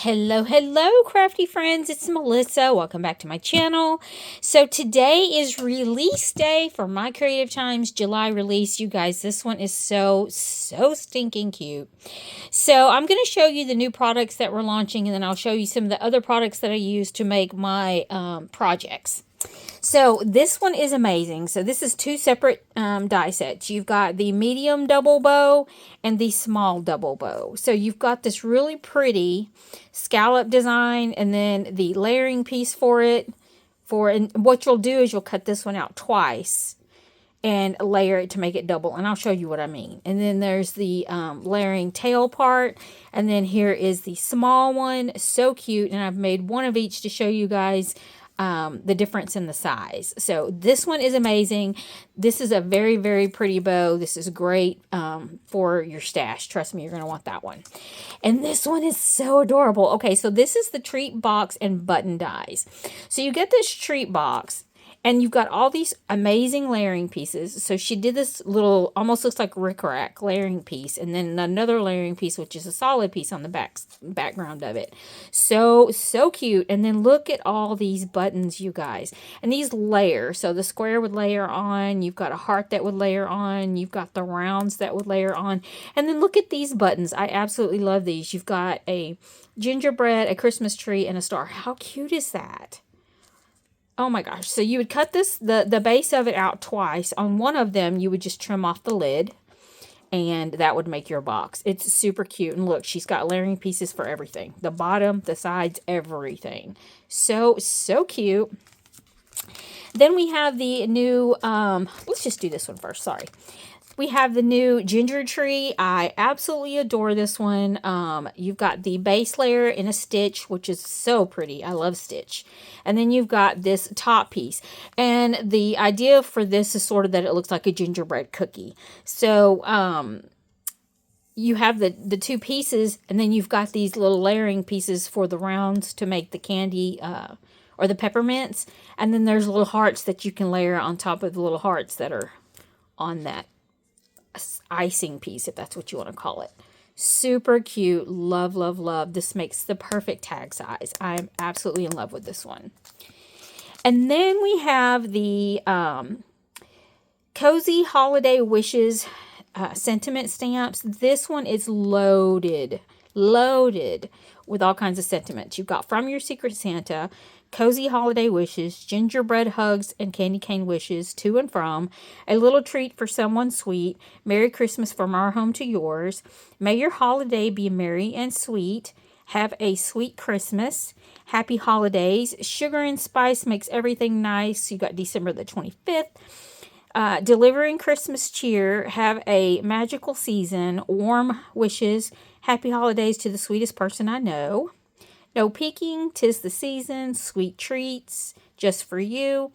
Hello, hello, crafty friends. It's Melissa. Welcome back to my channel. So today is release day for My Creative Times July release. You guys, this one is so stinking cute. So I'm going to show you the new products that we're launching, and then I'll show you some of the other products that I use to make my projects. So this one is amazing. So this is two separate die sets. You've got the medium double bow and the small double bow. So you've got this really pretty scallop design and then the layering piece for it. And what you'll do is you'll cut this one out twice and layer it to make it double. And I'll show you what I mean. And then there's the layering tail part. And then here is the small one. So cute. And I've made one of each to show you guys the difference in the size. So this one is amazing. This is a very pretty bow. This is great for your stash. Trust me, you're going to want that one. And this one is so adorable. Okay, so this is the treat box and button dies. So you get this treat box, and you've got all these amazing layering pieces. So she did this little, almost looks like rickrack layering piece. And then another layering piece, which is a solid piece on the background of it. So cute. And then look at all these buttons, you guys. And these layer. So the square would layer on. You've got a heart that would layer on. You've got the rounds that would layer on. And then look at these buttons. I absolutely love these. You've got a gingerbread, a Christmas tree, and a star. How cute is that? Oh my gosh. So you would cut this, the base of it out twice. On one of them, you would just trim off the lid, and that would make your box. It's super cute. And look, she's got layering pieces for everything. The bottom, the sides, everything. So cute. Then we have the new, let's just do this one first. Sorry. We have the new Ginger Tree. I absolutely adore this one. You've got the base layer in a stitch, which is so pretty. I love stitch. And then you've got this top piece. And the idea for this is sort of that it looks like a gingerbread cookie. So you have the two pieces, and then you've got these little layering pieces for the rounds to make the candy or the peppermints. And then there's little hearts that you can layer on top of the little hearts that are on that icing piece, if that's what you want to call it. Super cute. Love. This makes the perfect tag size. I'm absolutely in love with this one. And then we have the Cozy Holiday Wishes sentiment stamps. This one is loaded with all kinds of sentiments. You've got From Your Secret Santa, Cozy Holiday Wishes, Gingerbread Hugs and Candy Cane Wishes, To and From, A Little Treat for Someone Sweet, Merry Christmas from Our Home to Yours, May Your Holiday Be Merry and Sweet, Have a Sweet Christmas, Happy Holidays, Sugar and Spice Makes Everything Nice. You got December the 25th. Delivering Christmas Cheer, Have a Magical Season, Warm Wishes, Happy Holidays to the Sweetest Person I Know, No Peeking, 'Tis the Season, Sweet Treats, Just for You,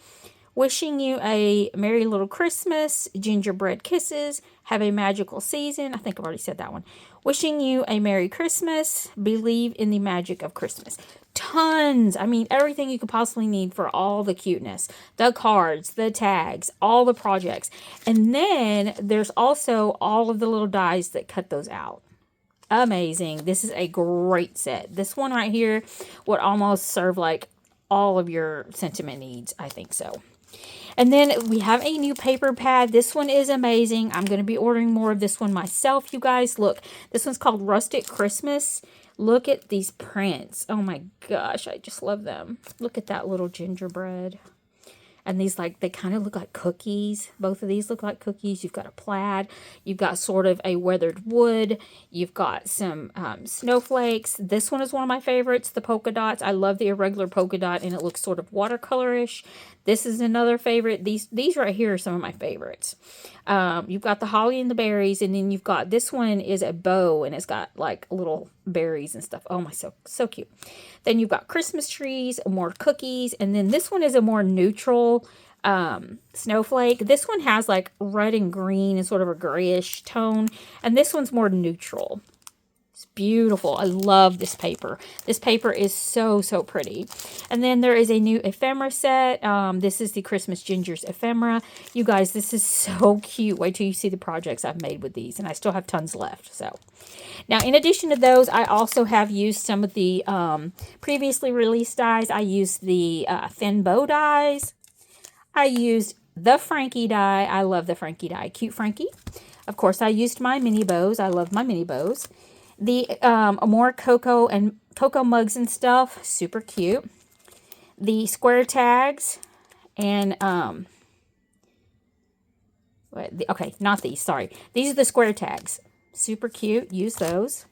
Wishing You a Merry Little Christmas, Gingerbread Kisses, Have a Magical Season. I think I've already said that one. Wishing You a Merry Christmas, Believe in the Magic of Christmas. Tons. I mean, everything you could possibly need for all the cuteness. The cards, the tags, all the projects. And then there's also all of the little dies that cut those out. Amazing. This is a great set. This one right here would almost serve like all of your sentiment needs. I think so. And then we have a new paper pad. This one is amazing. I'm going to be ordering more of this one myself, you guys. Look, this one's called Rustic Christmas. Look at these prints. Oh my gosh, I just love them. Look at that little gingerbread. And these, like, they kind of look like cookies. Both of these look like cookies. You've got a plaid. You've got sort of a weathered wood. You've got some snowflakes. This one is one of my favorites, the polka dots. I love the irregular polka dot, and it looks sort of watercolorish. This is another favorite. These right here are some of my favorites. You've got the holly and the berries, and then you've got, this one is a bow, and it's got, like, little berries and stuff. Oh my, so cute. Then you've got Christmas trees, more cookies, and then this one is a more neutral snowflake. This one has like red and green and sort of a grayish tone, and this one's more neutral. It's beautiful. I love this paper. This paper is so, so pretty. And then there is a new ephemera set. This is the Christmas Ginger's ephemera. You guys, this is so cute. Wait till you see the projects I've made with these. And I still have tons left. So now, in addition to those, I also have used some of the previously released dies. I used the thin bow dies. I used the Frankie die. I love the Frankie die. Cute Frankie. Of course, I used my mini bows. I love my mini bows. The more cocoa and cocoa mugs and stuff. Super cute. The square tags. And, okay, not these. Sorry. These are the square tags. Super cute. Use those.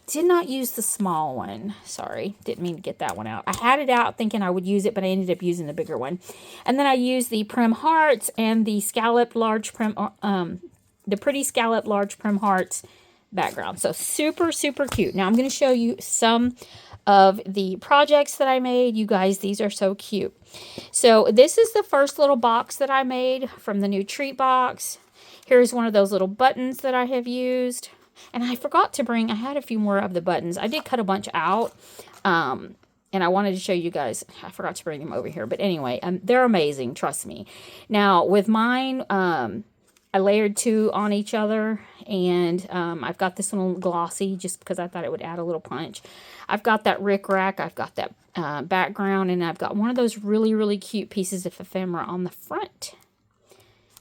Did not use the small one. Sorry. Didn't mean to get that one out. I had it out thinking I would use it, but I ended up using the bigger one. And then I used the Prim Hearts and the scalloped large Prim, the pretty scalloped large Prim Hearts background. So super, super cute. Now I'm going to show you some of the projects that I made. You guys, these are so cute. So this is the first little box that I made from the new treat box. Here's one of those little buttons that I have used. And I forgot to bring, I had a few more of the buttons. I did cut a bunch out. And I wanted to show you guys. I forgot to bring them over here. But anyway, they're amazing. Trust me. Now, with mine, I layered 2 on each other. And I've got this one glossy just because I thought it would add a little punch. I've got that rickrack. I've got that background. And I've got one of those really, really cute pieces of ephemera on the front.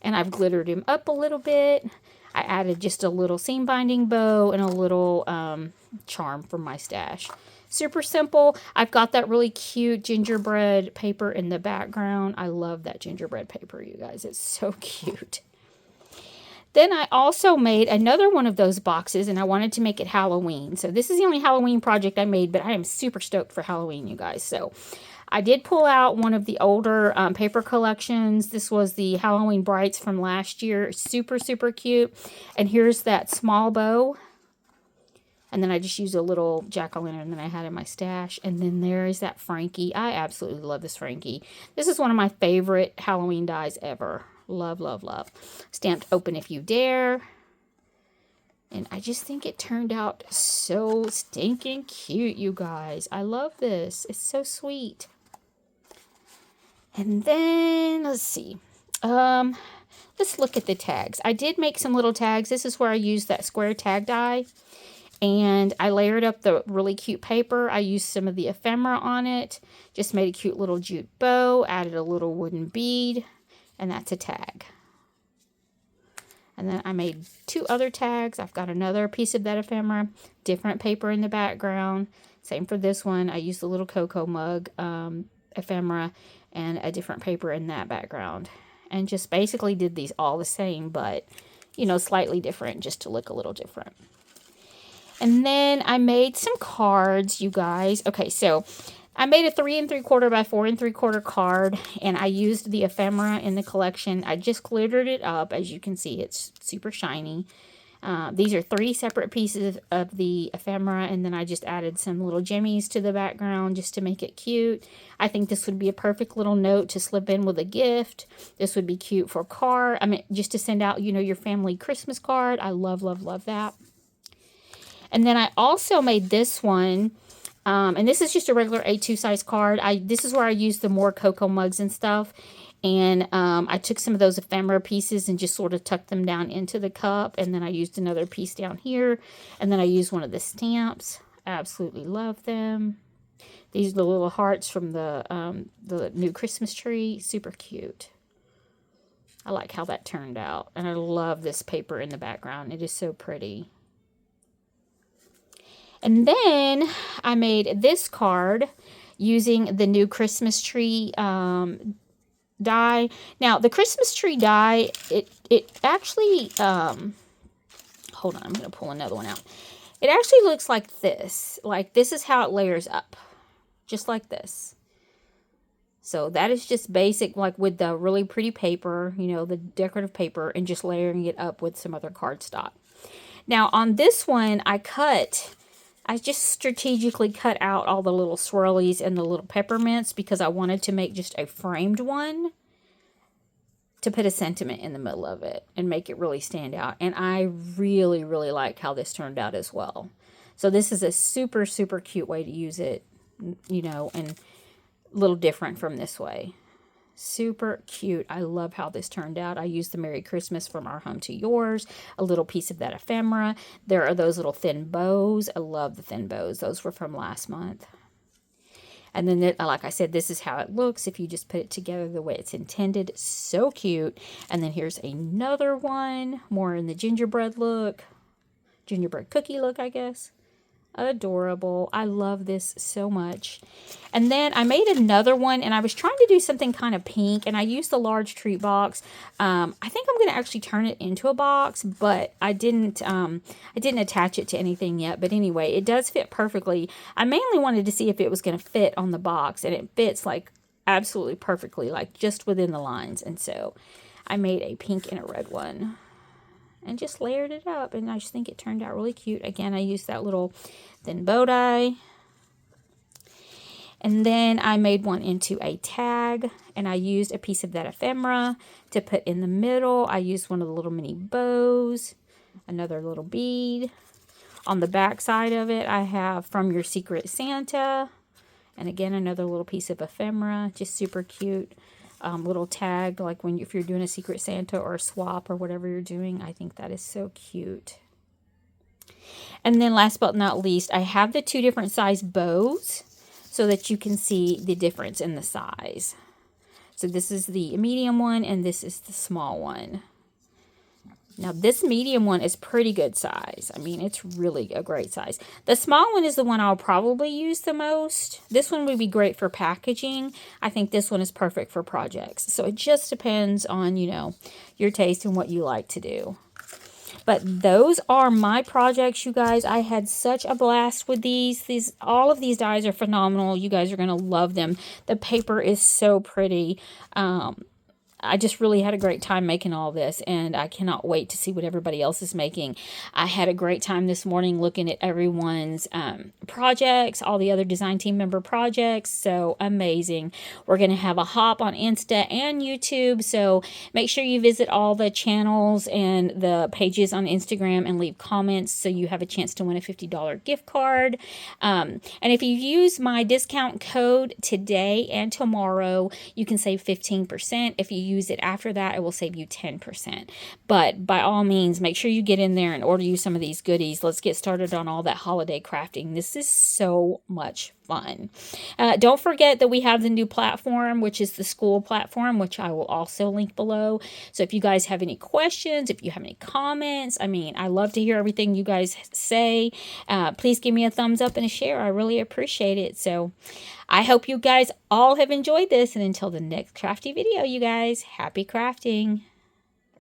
And I've glittered him up a little bit. I added just a little seam binding bow and a little charm from my stash. Super simple. I've got that really cute gingerbread paper in the background. I love that gingerbread paper, you guys. It's so cute. Then I also made another one of those boxes, and I wanted to make it Halloween. So this is the only Halloween project I made, but I am super stoked for Halloween, you guys. So I did pull out one of the older paper collections. This was the Halloween Brights from last year. Super, super cute. And here's that small bow. And then I just used a little jack-o'-lantern that I had in my stash. And then there is that Frankie. I absolutely love this Frankie. This is one of my favorite Halloween dies ever. Love, love, love. Stamped Open If You Dare. And I just think it turned out so stinking cute, you guys. I love this. It's so sweet. And then, let's see. Let's look at the tags. I did make some little tags. This is where I used that square tag die. And I layered up the really cute paper. I used some of the ephemera on it. Just made a cute little jute bow. Added a little wooden bead. And that's a tag. And then I made 2 other tags. I've got another piece of that ephemera. Different paper in the background. Same for this one. I used the little cocoa mug ephemera and a different paper in that background. And just basically did these all the same, but, you know, slightly different just to look a little different. And then I made some cards, you guys. Okay, so I made a 3 3/4 by 4 3/4 card, and I used the ephemera in the collection. I just glittered it up. As you can see, it's super shiny. These are 3 separate pieces of the ephemera, and then I just added some little jimmies to the background just to make it cute. I think this would be a perfect little note to slip in with a gift. This would be cute for a card. I mean, just to send out, you know, your family Christmas card. I love, love, love that. And then I also made this one. And this is just a regular A2 size card. This is where I used the more cocoa mugs and stuff. And I took some of those ephemera pieces and just sort of tucked them down into the cup. And then I used another piece down here. And then I used one of the stamps. I absolutely love them. These are the little hearts from the new Christmas tree. Super cute. I like how that turned out. And I love this paper in the background. It is so pretty. And then I made this card using the new Christmas tree die. Now, the Christmas tree die, it actually, hold on, I'm going to pull another one out. It actually looks like this. Like, this is how it layers up. Just like this. So that is just basic, like with the really pretty paper, you know, the decorative paper, and just layering it up with some other cardstock. Now, on this one, I just strategically cut out all the little swirlies and the little peppermints because I wanted to make just a framed one to put a sentiment in the middle of it and make it really stand out. And I really, really like how this turned out as well. So this is a super, super cute way to use it, you know, and a little different from this way. Super cute. I love how this turned out. I used the Merry Christmas from Our Home to Yours, a little piece of that ephemera. There are those little thin bows. I love the thin bows. Those were from last month. And then, like I said, this is how it looks if you just put it together the way it's intended. So cute. And then here's another one, more in the gingerbread look. Gingerbread cookie look, I guess. Adorable. I love this so much. And then I made another one, and I was trying to do something kind of pink, and I used the large treat box. I think I'm going to actually turn it into a box, but I didn't attach it to anything yet. But anyway, it does fit perfectly. I mainly wanted to see if it was going to fit on the box, and it fits like absolutely perfectly, like just within the lines. And so I made a pink and a red one and just layered it up, and I just think it turned out really cute. Again, I used that little thin bow tie. And then I made one into a tag, and I used a piece of that ephemera to put in the middle. I used one of the little mini bows, another little bead. On the back side of it, I have From Your Secret Santa, and again, another little piece of ephemera, just super cute. Little tag, like if you're doing a Secret Santa or a swap or whatever you're doing. I think that is so cute. And then last but not least, I have the 2 different size bows so that you can see the difference in the size. So this is the medium one, and this is the small one. Now, this medium one is pretty good size. I mean, it's really a great size. The small one is the one I'll probably use the most. This one would be great for packaging. I think this one is perfect for projects. So it just depends on, you know, your taste and what you like to do. But those are my projects, you guys. I had such a blast with these. All of these dies are phenomenal. You guys are going to love them. The paper is so pretty. I just really had a great time making all this, and I cannot wait to see what everybody else is making. I had a great time this morning looking at everyone's projects, all the other design team member projects. So amazing. We're going to have a hop on Insta and YouTube, so make sure you visit all the channels and the pages on Instagram and leave comments so you have a chance to win a $50 gift card. And if you use my discount code today and tomorrow, you can save 15%. If you use it after that, it will save you 10%. But by all means, make sure you get in there and order you some of these goodies. Let's get started on all that holiday crafting. This is so much fun. Don't forget that we have the new platform, which is the school platform, which I will also link below. So if you guys have any questions, if you have any comments, I mean, I love to hear everything you guys say. Please give me a thumbs up and a share. I really appreciate it. So I hope you guys all have enjoyed this. And until the next crafty video, you guys, happy crafting.